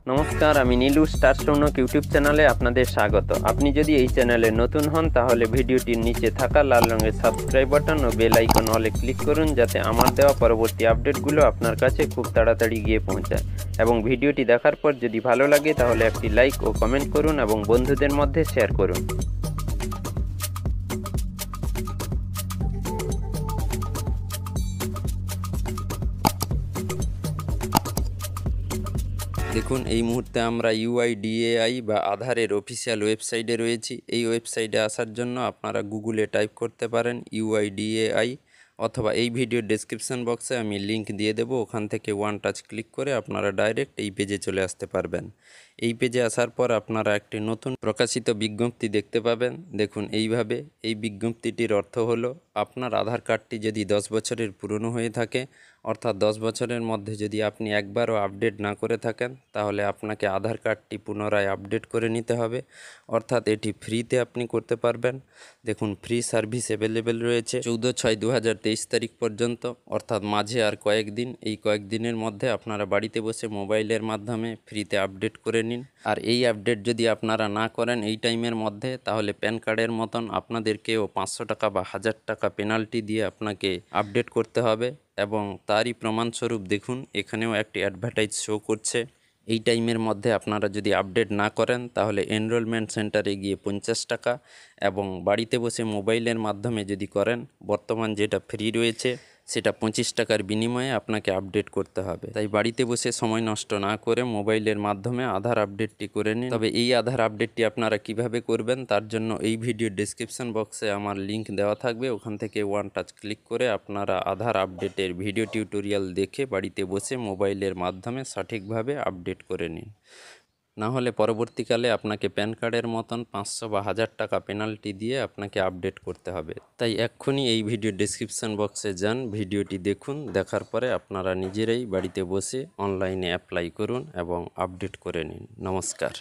নমস্কার, আমি Nilu star Sounak YouTube চ্যানেলে আপনাদের স্বাগত। আপনি যদি এই চ্যানেলে নতুন হন তাহলে ভিডিওটির নিচে থাকা লাল রঙের subscribe button oh bell icon অলে ক্লিক করুন, যাতে আমার দেওয়া পরবর্তী আপডেটগুলো আপনার কাছে খুব তাড়াতাড়ি গিয়ে পৌঁছায়। এবং ভিডিওটি দেখার পর যদি ভালো লাগে তাহলে একটি লাইক ও কমেন্ট করুন এবং বন্ধুদের মধ্যে শেয়ার করুন। দেখুন, এই মুহূর্তে আমরা UIDAI বা আধারের অফিসিয়াল ওয়েবসাইটে রয়েছি। এই ওয়েবসাইটে আসার জন্য আপনারা গুগলে টাইপ করতে পারেন UIDAI, অথবা এই ভিডিওর ডেসক্রিপশন বক্সে আমি লিংক দিয়ে দেবো। ওখান থেকে ওয়ান টাচ ক্লিক করে আপনারা ডাইরেক্ট এই পেজে চলে আসতে পারবেন। এই পেজে আসার পর আপনারা একটি নতুন প্রকাশিত বিজ্ঞপ্তি দেখতে পাবেন। দেখুন, এইভাবে এই বিজ্ঞপ্তিটির অর্থ হলো, আপনার আধার কার্ডটি যদি 10 বছরের পুরনো হয়ে থাকে, অর্থাৎ 10 বছরের মধ্যে যদি আপনি একবারও আপডেট না করে থাকেন, তাহলে আপনাকে আধার কার্ডটি পুনরায় আপডেট করে নিতে হবে। অর্থাৎ এটি ফ্রিতে আপনি করতে পারবেন। দেখুন, ফ্রি সার্ভিস অ্যাভেলেবেল রয়েছে 14/6/2023 তারিখ পর্যন্ত, অর্থাৎ মাঝে আর কয়েকদিন। এই কয়েকদিনের মধ্যে আপনারা বাড়িতে বসে মোবাইলের মাধ্যমে ফ্রিতে আপডেট করে নিন। আর এই আপডেট যদি আপনারা না করেন এই টাইমের মধ্যে, তাহলে প্যান কার্ডের মতন আপনাদেরকেও 500 টাকা বা 1000 টাকা পেনাল্টি দিয়ে আপনাকে আপডেট করতে হবে। এবং তারই প্রমাণস্বরূপ দেখুন, এখানেও একটি অ্যাডভার্টাইজ শো করছে। এই টাইমের মধ্যে আপনারা যদি আপডেট না করেন তাহলে এনরোলমেন্ট সেন্টারে গিয়ে 50 টাকা, এবং বাড়িতে বসে মোবাইলের মাধ্যমে যদি করেন, বর্তমান যেটা ফ্রি রয়েছে সেটা 25 টাকার বিনিময়ে আপনাকে আপডেট করতে হবে। তাই বাড়িতে বসে সময় নষ্ট না করে মোবাইলের মাধ্যমে আধার আপডেটটি করে নিন। তবে এই আধার আপডেটটি আপনারা কিভাবে করবেন তার জন্য এই ভিডিওর ডেসক্রিপশন বক্সে আমার লিংক দেওয়া থাকবে। ওখান থেকে ওয়ান টাচ ক্লিক করে আপনারা আধার আপডেটের ভিডিও টিউটোরিয়াল দেখে বাড়িতে বসে মোবাইলের মাধ্যমে সঠিকভাবে আপডেট করে নিন। না হলে পরবর্তীকালে আপনাকে প্যান কার্ডের মতন 500 বা 1000 টাকা পেনাল্টি দিয়ে আপনাকে আপডেট করতে হবে। তাই এক্ষুনি এই ভিডিও ডেসক্রিপশন বক্সে যান, ভিডিওটি দেখুন। দেখার পরে আপনারা নিজেরাই বাড়িতে বসে অনলাইনে অ্যাপ্লাই করুন এবং আপডেট করে নিন। নমস্কার।